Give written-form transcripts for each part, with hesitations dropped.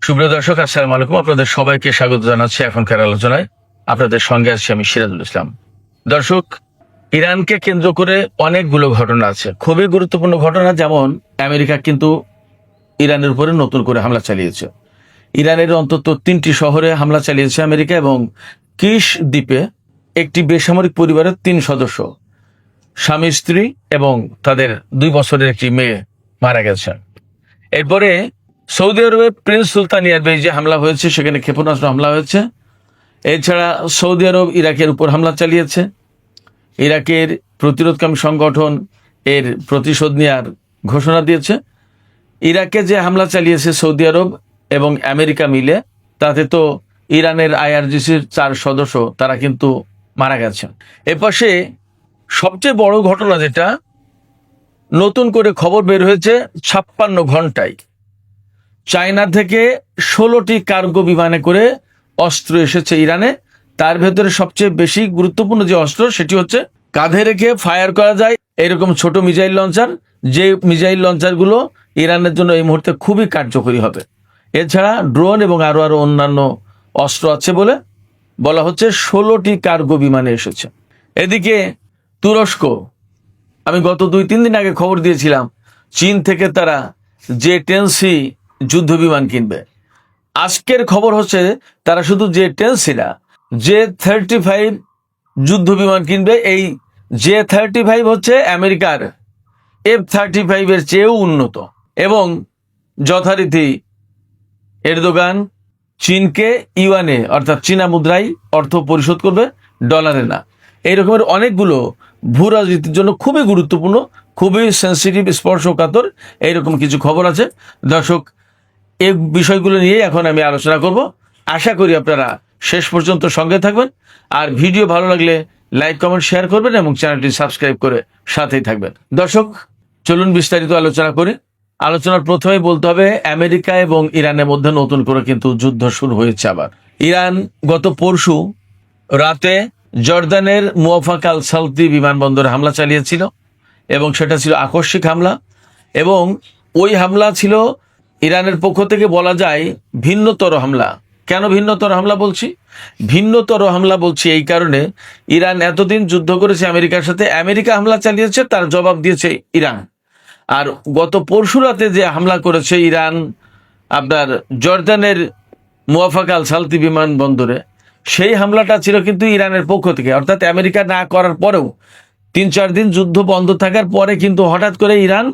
সুপ্রিয় দর্শক, আসসালামু আলাইকুম। আপনাদের সবাইকে স্বাগত জানাচ্ছি এখনকার আলোচনায়। আপনাদের সঙ্গে আছি আমি সিরাজুল ইসলাম। দর্শক, ইরানকে কেন্দ্র করে অনেকগুলো ঘটনা আছে, খুবই গুরুত্বপূর্ণ ঘটনা। যেমন আমেরিকা কিন্তু ইরানের উপরে নতুন করে হামলা চালিয়েছে। ইরানের অন্তত 3টি শহরে হামলা চালিয়েছে আমেরিকা, এবং কিশ দ্বীপে একটি বেসামরিক পরিবারের 3 সদস্য, স্বামী স্ত্রী এবং তাদের 2 বছরের একটি মেয়ে মারা গেছে। এরপরে সৌদি আরবে প্রিন্স সুলতান এয়ারবেজে হামলা হয়েছে, সেখানে ক্ষেপণাস্ত্র হামলা হয়েছে। এছাড়া সৌদি আরব ইরাকের উপর হামলা চালিয়েছে। ইরাকের প্রতিরোধকামী সংগঠন এর প্রতিশোধ নেওয়ার ঘোষণা দিয়েছে। ইরাকে যে হামলা চালিয়েছে সৌদি আরব এবং আমেরিকা মিলে, তাতে তো ইরানের আইআরজিসির 4 সদস্য তারা কিন্তু মারা গেছে। এপাশে সবচেয়ে বড় ঘটনা যেটা, নতুন করে খবর বের হয়েছে 56 ঘন্টায় চায়না থেকে 16টি কার্গো বিমানে করে অস্ত্র এসেছে ইরানে। তার ভেতরে সবচেয়ে বেশি গুরুত্বপূর্ণ যে অস্ত্র, সেটি হচ্ছে কাঁধে রেখে ফায়ার করা যায় এরকম ছোট মিসাইল লঞ্চার, যে মিসাইল লঞ্চারগুলো ইরানের জন্য এই মুহূর্তে খুবই কার্যকরী হবে। এছাড়া ড্রোন এবং আরো অন্যান্য অস্ত্র আছে বলে বলা হচ্ছে। 16টি কার্গো বিমানে এসেছে। এদিকে তুরস্ক, আমি গত 2-3 দিন আগে খবর দিয়েছিলাম, চীন থেকে তারা J-10C যুদ্ধ বিমান কিনবে। আজকের খবর হচ্ছে তারা শুধু J-10C না, J-35 যুদ্ধ বিমান কিনবে। এই J-35 হচ্ছে আমেরিকার F-35 এর চেয়েও উন্নত। এবং যথারীতি এরদোগান চীনকে ইউয়ানে অর্থাৎ চীনা মুদ্রায় অর্থ পরিশোধ করবে, ডলারে না। এই রকমের অনেকগুলো ভূ রাজনীতির জন্য খুবই গুরুত্বপূর্ণ, খুবই সেন্সিটিভ, স্পর্শকাতর এইরকম কিছু খবর আছে। দর্শক, এই বিষয়গুলো নিয়ে এখন আমি আলোচনা করব। আশা করি আপনারা শেষ পর্যন্ত সঙ্গে থাকবেন। আর ভিডিও ভালো লাগলে লাইক, কমেন্ট, শেয়ার করবেন এবং চ্যানেলটি সাবস্ক্রাইব করে সাথেই থাকবেন। দর্শক, চলুন বিস্তারিত আলোচনা করি। আলোচনার প্রথমে বলতে হবে, আমেরিকা এবং ইরানের মধ্যে নতুন করে কিন্তু যুদ্ধ শুরু হয়েছে আবার। ইরান গত পরশু রাতে জর্দানের মুওয়াফাক আল সালতি বিমানবন্দরে হামলা চালিয়েছিল, এবং সেটা ছিল আকস্মিক হামলা। এবং ওই হামলা ছিল ইরানের পক্ষ থেকে বলা যায় ভিন্নতর হামলা। কেন ভিন্নতর হামলা বলছি? ভিন্নতর হামলা বলছি এই কারণে, ইরান এতদিন যুদ্ধ করেছে আমেরিকার সাথে, আমেরিকা হামলা চালিয়েছে, তার জবাব দিয়েছে ইরান। আর গত পরশু রাতে যে হামলা করেছে ইরান আপনার জর্দানের মুওয়াফাক আল সালতি বিমানবন্দরে, সেই হামলাটা ছিল কিন্তু ইরানের পক্ষ থেকে। অর্থাৎ আমেরিকা না করার পরেও 3-4 দিন যুদ্ধ বন্ধ থাকার পরে কিন্তু হঠাৎ করে ইরান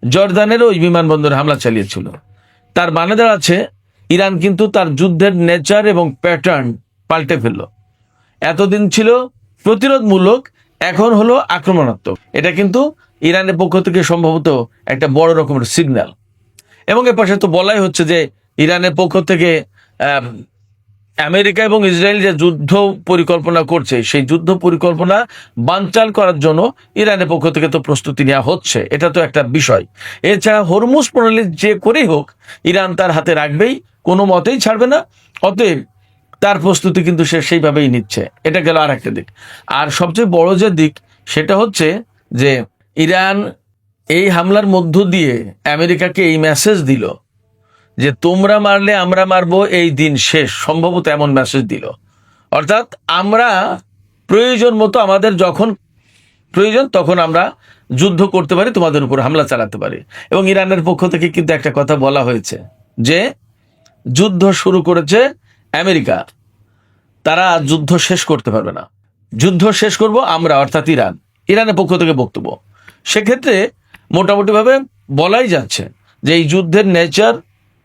জর্দানের ওই বিমানবন্দরে হামলা চালিয়েছিল। তার মানে দাঁড়াচ্ছে ইরান কিন্তু তার যুদ্ধের নেচার এবং প্যাটার্ন পাল্টে ফেলল। এতদিন ছিল প্রতিরোধমূলক, এখন হলো আক্রমণাত্মক। এটা কিন্তু ইরানের পক্ষ থেকে সম্ভবত একটা বড় রকমের সিগন্যাল। এবং এর পাশে তো বলাই হচ্ছে যে ইরানের পক্ষ থেকে আমেরিকা এবং ইসরায়েল যে যুদ্ধ পরিকল্পনা করছে, সেই যুদ্ধ পরিকল্পনা বানচাল করার জন্য ইরানের পক্ষ থেকে তো প্রস্তুতি নেওয়া হচ্ছে, এটা তো একটা বিষয়। এছাড়া হরমুজ প্রণালী যে করেই হোক ইরান তার হাতে রাখবেই, কোনো মতেই ছাড়বে না। অতএব তার প্রস্তুতি কিন্তু সে সেইভাবেই নিচ্ছে। এটা গেল আর একটা দিক। আর সবচেয়ে বড় যে দিক, সেটা হচ্ছে যে ইরান এই হামলার মধ্য দিয়ে আমেরিকাকে এই মেসেজ দিল যে তোমরা মারলে আমরা মারবো, এই দিন শেষ, সম্ভবত এমন মেসেজ দিল। অর্থাৎ আমরা প্রয়োজন মতো, আমাদের যখন প্রয়োজন তখন আমরা যুদ্ধ করতে পারি, তোমাদের উপর হামলা চালাতে পারি। এবং ইরানের পক্ষ থেকে কিন্তু একটা কথা বলা হয়েছে যে যুদ্ধ শুরু করেছে আমেরিকা, তারা যুদ্ধ শেষ করতে পারবে না, যুদ্ধ শেষ করব আমরা, অর্থাৎ ইরান। ইরানের পক্ষ থেকে বক্তব্য, সেক্ষেত্রে মোটামুটিভাবে বলাই যাচ্ছে যে এই যুদ্ধের নেচার,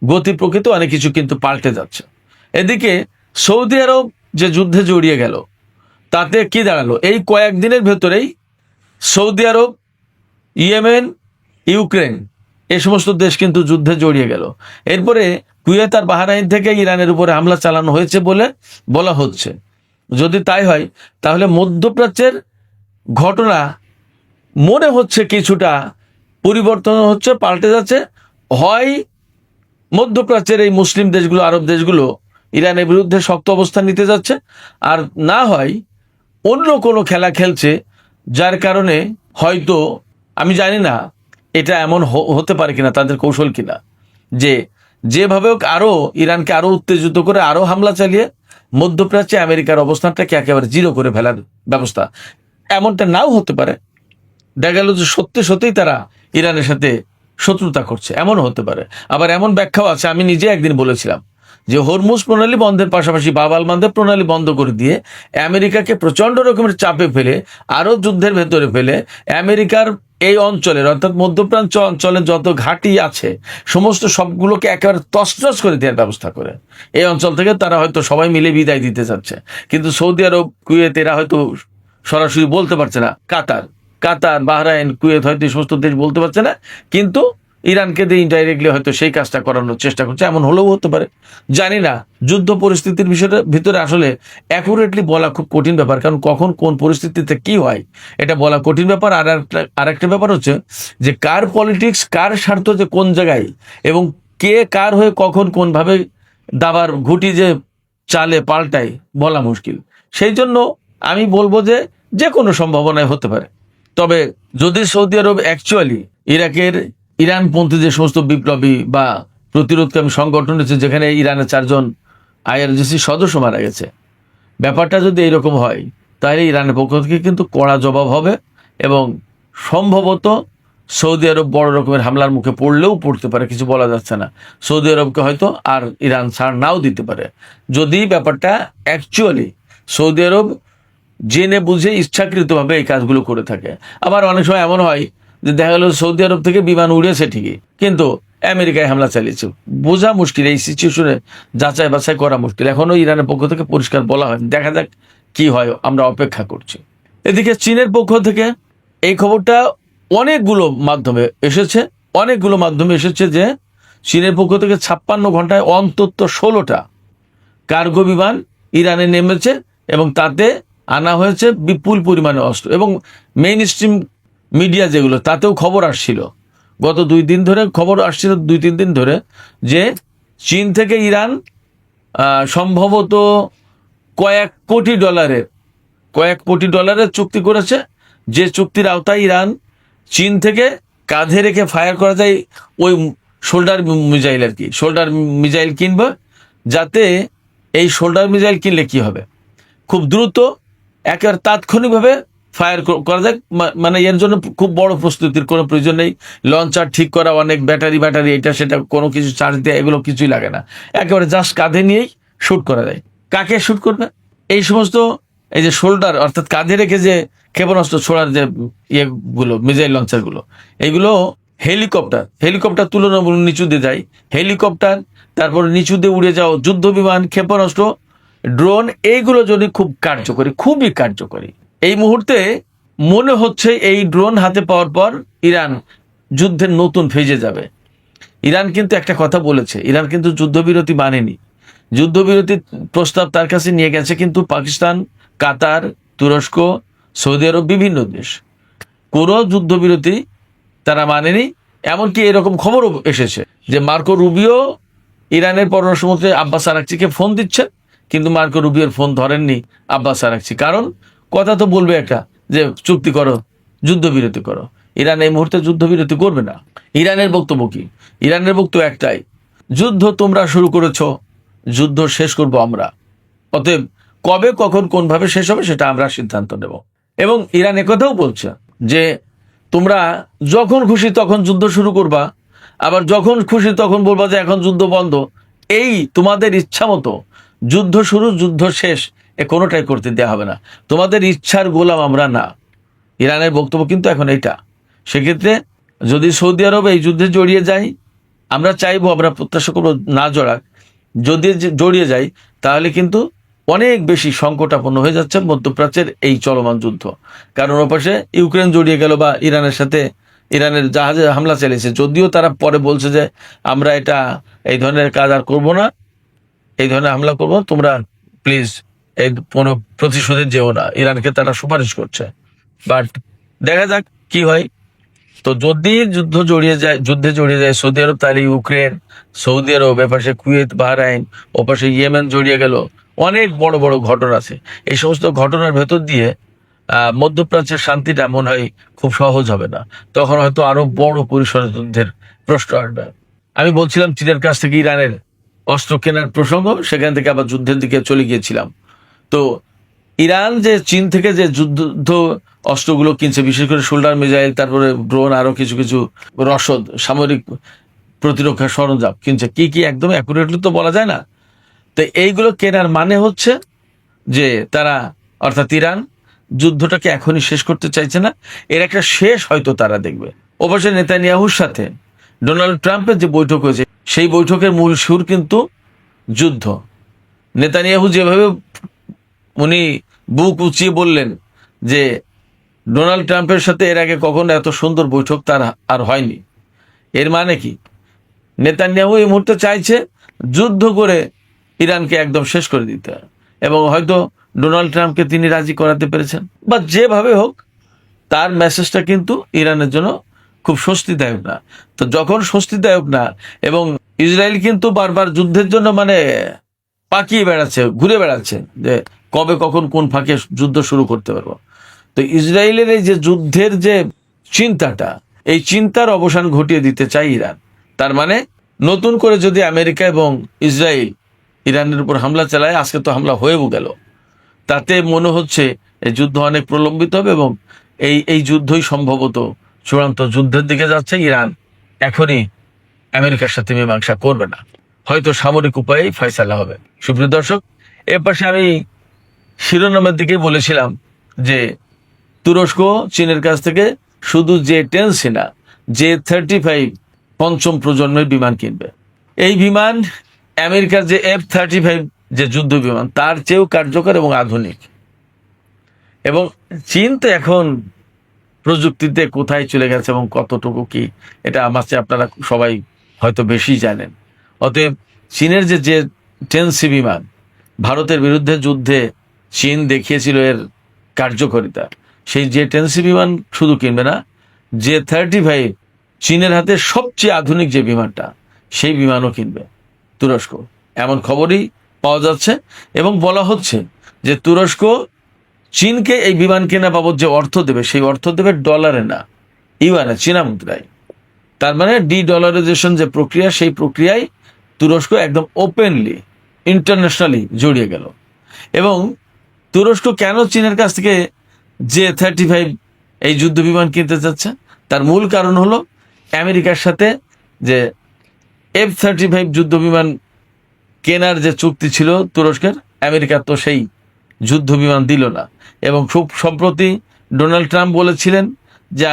গতি, প্রকৃতি অনেক কিছু কিন্তু পাল্টে যাচ্ছে। এদিকে সৌদি আরব যে যুদ্ধে জড়িয়ে গেল, তাতে কি দাঁড়ালো? এই কয়েকদিনের ভেতরেই সৌদি আরব, ইয়েমেন, ইউক্রেন, এই সমস্ত দেশ কিন্তু যুদ্ধে জড়িয়ে গেল। এরপরে কুয়েত আর বাহরাইন থেকে ইরানের উপরে হামলা চালানো হয়েছে বলে বলা হচ্ছে। যদি তাই হয়, তাহলে মধ্যপ্রাচ্যের ঘটনা মনে হচ্ছে কিছুটা পরিবর্তন হচ্ছে, পাল্টে যাচ্ছে। হয় মধ্যপ্রাচ্যের এই মুসলিম দেশগুলো, আরব দেশগুলো ইরানের বিরুদ্ধে শক্ত অবস্থান নিতে যাচ্ছে, আর না হয় অন্য কোনো খেলা খেলছে, যার কারণে হয়তো, আমি জানি না এটা এমন হতে পারে কিনা, তাদের কৌশল কিনা, যে যেভাবে হোক আরো ইরানকে আরো উত্তেজিত করে আরো হামলা চালিয়ে মধ্যপ্রাচ্যে আমেরিকার অবস্থানটাকে একেবারে জিরো করে ফেলার ব্যবস্থা। এমনটা নাও হতে পারে, দেখা গেল যে সত্যি সত্যিই তারা ইরানের সাথে শত্রুতা করছে, এমনও হতে পারে। আবার এমন ব্যাখ্যাও আছে, আমি নিজে একদিন বলেছিলাম যে হরমুজ প্রণালী বন্ধের পাশাপাশি বাব আল মানদেব প্রণালী বন্ধ করে দিয়ে আমেরিকাকে প্রচন্ড রকমের চাপে ফেলে আরো যুদ্ধের ভেতরে ফেলে আমেরিকার এই অঞ্চলের অর্থাৎ মধ্যপ্রাচ্য অঞ্চলের যত ঘাঁটি আছে সমস্ত সবগুলোকে একেবারে তছনছ করে দেওয়ার ব্যবস্থা করে এই অঞ্চল থেকে তারা হয়তো সবাই মিলে বিদায় দিতে চাচ্ছে। কিন্তু সৌদি আরব, কুয়েত এরা হয়তো সরাসরি বলতে পারছে না, কাতার, বাহরাইন, কুয়েত হয়তো এই সমস্ত দেশ বলতে পারছে না, কিন্তু ইরানকে দিয়ে ইনডাইরেক্টলি হয়তো সেই কাজটা করানোর চেষ্টা করছে, এমন হলেও হতে পারে, জানি না। যুদ্ধ পরিস্থিতির বিষয়টা ভিতরে আসলে অ্যাকুরেটলি বলা খুব কঠিন ব্যাপার, কারণ কখন কোন পরিস্থিতিতে কি হয় এটা বলা কঠিন ব্যাপার। আর একটা ব্যাপার হচ্ছে যে কার পলিটিক্স, কার স্বার্থ যে কোন জায়গায় এবং কে কার হয়ে কখন কোনভাবে দাবার ঘুটি যে চালে পাল্টায় বলা মুশকিল। সেই জন্য আমি বলবো যে যে কোনো সম্ভাবনায় হতে পারে। তবে যদি সৌদি আরব অ্যাকচুয়ালি ইরানপন্থী যে সমস্ত বিপ্লবী বা প্রতিরোধকামী সংগঠন রয়েছে, যেখানে ইরানের 4 জন IRGC সদস্য মারা গেছে, ব্যাপারটা যদি এইরকম হয় তাহলে ইরানের পক্ষ থেকে কিন্তু কড়া জবাব হবে এবং সম্ভবত সৌদি আরব বড় রকমের হামলার মুখে পড়লেও পড়তে পারে, কিছু বলা যাচ্ছে না। সৌদি আরবকে হয়তো আর ইরান ছাড় নাও দিতে পারে যদি ব্যাপারটা অ্যাকচুয়ালি সৌদি আরব জেনে বুঝে ইচ্ছাকৃতভাবে এই কাজগুলো করে থাকে। আবার অনেক সময় এমন হয় যে দেখা গেল সৌদি আরব থেকে বিমান উড়েছে ঠিকই, কিন্তু আমেরিকায় হামলা চালিয়েছে। বোঝা মুশকিল, এই সিচুয়েশনে যাচাই বাছাই করা মুশকিল। এখনো ইরানের পক্ষ থেকে পরিষ্কার বলা হয়, দেখা যাক কি হয়, আমরা অপেক্ষা করছি। এদিকে চীনের পক্ষ থেকে এই খবরটা অনেকগুলো মাধ্যমে এসেছে যে চীনের পক্ষ থেকে 56 ঘন্টায় অন্তত 16টা কার্গো বিমান ইরানে নেমেছে এবং তাতে আনা হয়েছে বিপুল পরিমাণে অস্ত্র। এবং মেইন স্ট্রিম মিডিয়া যেগুলো, তাতেও খবর আসছিল, গত 2-3 দিন ধরে যে চীন থেকে ইরান সম্ভবত কয়েক কোটি ডলারের চুক্তি করেছে, যে চুক্তির আওতায় ইরান চীন থেকে কাঁধে রেখে ফায়ার করা যায় ওই শোল্ডার মিসাইল কিনবে, যাতে এই শোল্ডার মিসাইল কিনলে কি হবে, খুব দ্রুত একেবারে তাৎক্ষণিকভাবে ফায়ার করা যায়। মানে এর জন্য খুব বড় প্রস্তুতির কোনো প্রয়োজন নেই, লঞ্চার ঠিক করা, অনেক ব্যাটারি এটা সেটা কোনো কিছু চার্জ দেওয়া এগুলো কিছুই লাগে না, একেবারে জাস্ট কাঁধে নিয়েই শ্যুট করা যায়। কাকে শ্যুট করবে? এই সমস্ত এই যে শোল্ডার অর্থাৎ কাঁধে রেখে যে ক্ষেপণাস্ত্র ছোড়ার যে ইয়েগুলো, মিসাইল লঞ্চারগুলো, এইগুলো হেলিকপ্টার তুলনামূলক নিচু দিয়ে যায়, হেলিকপ্টার, তারপর নিচু দিয়ে উড়ে যাও যুদ্ধ বিমান, ক্ষেপণাস্ত্র, ড্রোন, এইগুলো যদি খুবই কার্যকরী। এই মুহূর্তে মনে হচ্ছে এই ড্রোন হাতে পাওয়ার পর ইরান যুদ্ধের নতুন ফেজে যাবে। ইরান কিন্তু একটা কথা বলেছে, ইরান কিন্তু যুদ্ধবিরতি মানেনি, যুদ্ধবিরতির প্রস্তাব তার কাছে নিয়ে গেছে কিন্তু পাকিস্তান, কাতার, তুরস্ক, সৌদি আরব, বিভিন্ন দেশ, কোনো যুদ্ধবিরতি তারা মানেনি। এমনকি এরকম খবরও এসেছে যে মার্কো রুবিও ইরানের পররাষ্ট্রমন্ত্রী আব্বাস আরাকচিকে ফোন দিচ্ছেন, কিন্তু মার্কো রুবিওর ফোন ধরেননি আব্বাস আরাকচি। কারণ কথা তো বলবে একটা যে চুক্তি করো, যুদ্ধবিরতি করো। ইরান এই মুহূর্তে যুদ্ধবিরতি করবে না। ইরানের বক্তব্য কি? ইরানের বক্তব্য একটাই, যুদ্ধ তোমরা শুরু করেছো, যুদ্ধ শেষ করব আমরা, অতএব কবে, কখন, কোনভাবে শেষ হবে সেটা আমরা সিদ্ধান্ত নেব। এবং ইরান একথাও বলছে যে তোমরা যখন খুশি তখন যুদ্ধ শুরু করবা, আবার যখন খুশি তখন বলবা যে এখন যুদ্ধ বন্ধ। এই তোমাদের ইচ্ছা মতো যুদ্ধ শুরু, যুদ্ধ শেষ, কোনোটাই করতে দেওয়া হবে না, তোমাদের ইচ্ছার গোলাম আমরা না। ইরানের বক্তব্য কিন্তু এখন এইটা। সেক্ষেত্রে যদি সৌদি আরব এই যুদ্ধে জড়িয়ে যায়, আমরা চাইবো, আমরা প্রত্যাশা করবো না জড়াক, যদি জড়িয়ে যায় তাহলে কিন্তু অনেক বেশি সংকটাপন্ন হয়ে যাচ্ছে মধ্যপ্রাচ্যের এই চলমান যুদ্ধ। কারণ ওপাশে ইউক্রেন জড়িয়ে গেল বা ইরানের জাহাজে হামলা চালিয়েছে, যদিও তারা পরে বলছে যে আমরা এই ধরনের কাজ আর করবো না, এই ধরনের হামলা করবো, তোমরা প্লিজ এই কোনো প্রতিশোধে যেও না, ইরানকে তারা সুপারিশ করছে। বাট দেখা যাক কি হয়। তো যদি যুদ্ধে জড়িয়ে যায় সৌদি আরব, তাহলে ইউক্রেন, সৌদি আরব, এপাশে কুয়েত, বাহরাইন, ওপাশে ইয়েমেন জড়িয়ে গেল, অনেক বড় বড় ঘটনা আছে। এই সমস্ত ঘটনার ভেতর দিয়ে মধ্যপ্রাচ্যের শান্তিটা মনে হয় খুব সহজ হবে না, তখন হয়তো আরো বড় পরিসরের যুদ্ধের প্রশ্ন আসবে। আমি বলছিলাম চীনের কাছ থেকে ইরানের অস্ত্র কেনার প্রসঙ্গ, সেখান থেকে আবার যুদ্ধের দিকে চলে গিয়েছিলাম। তো ইরান যে চীন থেকে যে যুদ্ধ অস্ত্রগুলো কিনছে, বিশেষ করে শোল্ডার মিসাইল, তারপরে ড্রোন, আরো কিছু কিছু রসদ, সামরিক প্রতিরক্ষা সরঞ্জাম কিনছে, কি কি একদম অ্যাকুরেটলি তো বলা যায় না। তো এইগুলো কেনার মানে হচ্ছে যে তারা, অর্থাৎ ইরান, যুদ্ধটাকে এখনই শেষ করতে চাইছে না, এর একটা শেষ হয়তো তারা দেখবে। অবশ্য নেতানিয়াহুর সাথে ডোনাল্ড ট্রাম্পের যে বৈঠক হয়েছে, সেই বৈঠকের মূল সুর কিন্তু যুদ্ধ। নেতানিয়াহু যেভাবে উনি বুক উঁচিয়ে বললেন যে ডোনাল্ড ট্রাম্পের সাথে এর আগে কখনো এত সুন্দর বৈঠক তার আর হয়নি, এর মানে কি নেতানিয়াহু এই মুহূর্তে চাইছে যুদ্ধ করে ইরানকে একদম শেষ করে দিতে, এবং হয়তো ডোনাল্ড ট্রাম্পকে তিনি রাজি করাতে পেরেছেন, বা যেভাবে হোক তার মেসেজটা কিন্তু ইরানের জন্য খুব স্বস্তিদায়ক না। তো যখন স্বস্তিদায়ক না, এবং ইসরায়েল কিন্তু বারবার যুদ্ধের জন্য মানে পাকিয়ে বেড়াচ্ছে, ঘুরে বেড়াচ্ছে যে কবে কখন কোন ফাঁকে যুদ্ধ শুরু করতে পারবো। তো ইসরায়েলের এই যে যুদ্ধের যে চিন্তাটা, এই চিন্তার অবসান ঘটিয়ে দিতে চায় ইরান। তার মানে নতুন করে যদি আমেরিকা এবং ইসরায়েল ইরানের উপর হামলা চালায়, আজকে তো হামলা হয়েও গেল, তাতে মনে হচ্ছে এই যুদ্ধ অনেক প্রলম্বিত হবে, এবং এই যুদ্ধই সম্ভবত চূড়ান্ত যুদ্ধের দিকে যাচ্ছে। ইরান এখনই আমেরিকার সাথে মীমাংসা করবে না, হয়তো সামরিক উপায়েই ফয়সালা হবে। সুপ্রিয় দর্শক, এর পাশে আমি শিরোনামের দিকে বলেছিলাম যে তুরস্ক চীনের কাছ থেকে শুধু J-10 না, J-35 পঞ্চম প্রজন্মের বিমান কিনবে। এই বিমান আমেরিকার যে F-35 যে যুদ্ধ বিমান, তার চেয়েও কার্যকর এবং আধুনিক। এবং চীন তো এখন প্রযুক্তিতে কোথায় চলে গেছে এবং কতটুকু কি, এটা আমার চেয়ে আপনারা সবাই হয়তো বেশি জানেন। অতএব চীনের যে J-10C বিমান, ভারতের বিরুদ্ধে যুদ্ধে চীন দেখিয়েছিল এর কার্যকারিতা, সেই J-10C বিমান শুধু কিনবে না, J-35 চীনের হাতে সবচেয়ে আধুনিক যে বিমানটা, সেই বিমানও কিনবে তুরস্ক, এমন খবরই পাওয়া যাচ্ছে। এবং বলা হচ্ছে যে তুরস্ক চীনকে এই বিমান কেনা বাবদ যে অর্থ দেবে, সেই অর্থ দেবে ডলারে না, ইউয়ানে, চীনা মুদ্রায়। তার মানে ডলারাইজেশন যে প্রক্রিয়া, সেই প্রক্রিয়ায় তুরস্ক একদম ওপেনলি ইন্টারন্যাশনালি জড়িয়ে গেল। এবং তুরস্ক কেন চীনের কাছ থেকে J-35 এই যুদ্ধ বিমান কিনতে চাচ্ছে, তার মূল কারণ হলো আমেরিকার সাথে যে F-35 যুদ্ধ বিমান কেনার যে চুক্তি ছিল তুরস্কের, আমেরিকা তো সেই যুদ্ধ বিমান দিল না। এবং খুব সম্প্রতি ডোনাল্ড ট্রাম্প বলেছিলেন যে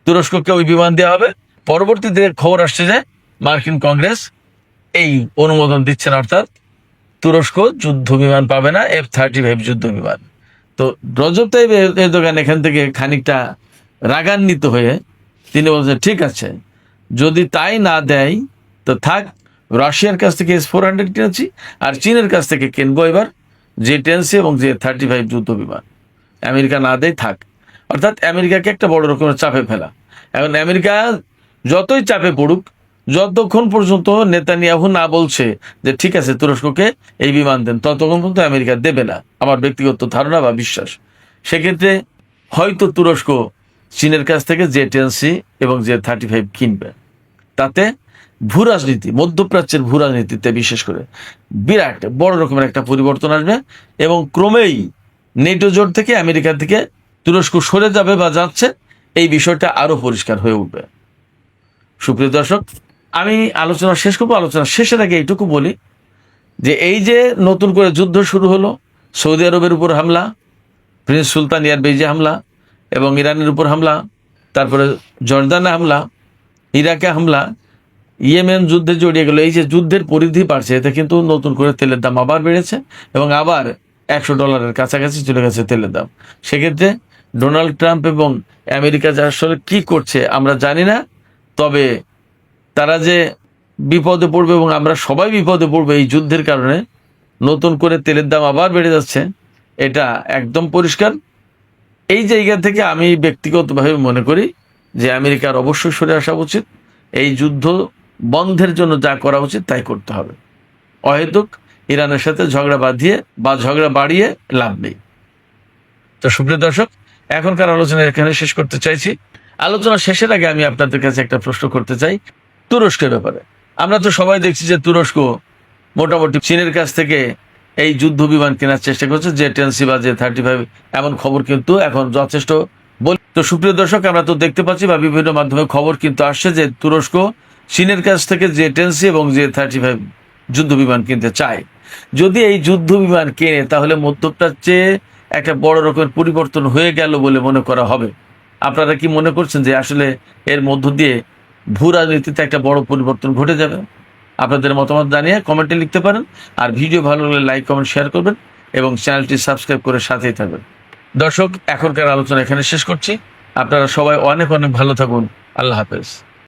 তুরস্ককে ওই বিমান দেওয়া হবে। পরবর্তীতে খবর আসছে যে মার্কিন কংগ্রেস এই অনুমোদন দিচ্ছেন, অর্থাৎ তুরস্ক যুদ্ধ বিমান পাবে না, F-35 যুদ্ধ বিমান। তো রজব তাইব এরদোগান এখান থেকে খানিকটা রাগান্বিত হয়ে তিনি বলছেন, ঠিক আছে, যদি তাই না দেয় তো থাক, রাশিয়ার কাছ থেকে S-400 কিনেছি, আর চীনের কাছ থেকে কিনবো এবার J-10C এবং J-35 যুদ্ধ বিমান। আমেরিকা না দেয় থাক, অর্থাৎ আমেরিকাকে একটা বড় রকমের চাপে ফেলা। এখন আমেরিকা যতই চাপে পড়ুক, যতক্ষণ পর্যন্ত নেতানিয়াহু না বলছে যে ঠিক আছে তুরস্ককে এই বিমান দেন, ততক্ষণ পর্যন্ত আমেরিকা দেবে না, আমার ব্যক্তিগত ধারণা বা বিশ্বাস। সেক্ষেত্রে হয়তো তুরস্ক চীনের কাছ থেকে J-10C এবং J-35 কিনবে। তাতে ভূ রাজনীতি, মধ্যপ্রাচ্যের ভূ রাজনীতিতে বিশেষ করে বিরাট বড় রকমের একটা পরিবর্তন আসবে, এবং ক্রমেই নেটো জোট থেকে আমেরিকা থেকে তুরস্ক সরে যাবে বা যাচ্ছে, এই বিষয়টা আরো পরিষ্কার হয়ে উঠবে। সুপ্রিয় দর্শক, আমি আলোচনা শেষ করবো। আলোচনা শেষের আগে এইটুকু বলি যে এই যে নতুন করে যুদ্ধ শুরু হলো, সৌদি আরবের উপর হামলা, প্রিন্স সুলতান এয়ারবেজে হামলা, এবং ইরানের উপর হামলা, তারপরে জর্দানে হামলা, ইরাকে হামলা, ইয়েমেন যুদ্ধে জড়িয়ে গেল। এই যে যুদ্ধের পরিধি বাড়ছে, এতে কিন্তু নতুন করে তেলের দাম আবার বেড়েছে, এবং আবার $100 কাছাকাছি চলে গেছে তেলের দাম। সেক্ষেত্রে ডোনাল্ড ট্রাম্প এবং আমেরিকা যা আসলে কি করছে আমরা জানি না, তবে তারা যে বিপদে পড়বে এবং আমরা সবাই বিপদে পড়বে এই যুদ্ধের কারণে, নতুন করে তেলের দাম আবার বেড়ে যাচ্ছে, এটা একদম পরিষ্কার। এই জায়গা থেকে আমি ব্যক্তিগতভাবে মনে করি যে আমেরিকার অবশ্যই সরে আসা উচিত, এই যুদ্ধ বন্ধের জন্য যা করা উচিত তাই করতে হবে। অহেতুক ইরানের সাথে ঝগড়া বাঁধিয়ে বা ঝগড়া বাড়িয়ে লাভ নেই। তো সুপ্রিয় দর্শক, এখনকার আলোচনা এখানে শেষ করতে চাইছি। আলোচনা শেষের আগে আমি আপনাদের কাছে একটা প্রশ্ন করতে চাই তুরস্কের ব্যাপারে। আমরা তো সবাই দেখছি যে তুরস্ক মোটামুটি চীনের কাছ থেকে এই যুদ্ধ বিমান কেনার চেষ্টা করছে, যে 10C বা যে 35, এমন খবর কিন্তু এখন যথেষ্ট তো সুপ্রিয় দর্শক, আমরা তো দেখতে পাচ্ছি বা বিভিন্ন মাধ্যমে খবর কিন্তু আসছে যে তুরস্ক চীনের কাছ থেকে যে 10C এবং যে 35 যুদ্ধ বিমান কিনতে চায়। যদি এই যুদ্ধ বিমান কেনে তাহলে মধ্যপ্রাচ্যে একটা বড় রকমের পরিবর্তন হয়ে গেল বলে মনে করা হবে। আপনারা কি মনে করছেন যে আসলে এর মধ্য দিয়ে ভূ রাজনীতিতে একটা বড় পরিবর্তন ঘটে যাবে? আপনাদের মতামত জানিয়ে কমেন্টে লিখতে পারেন। আর ভিডিও ভালো লাগলে লাইক, কমেন্ট, শেয়ার করবেন এবং চ্যানেলটি সাবস্ক্রাইব করে সাথেই থাকবেন। দর্শক, এখনকার আলোচনা এখানে শেষ করছি। আপনারা সবাই অনেক অনেক ভালো থাকুন। আল্লাহ হাফেজ।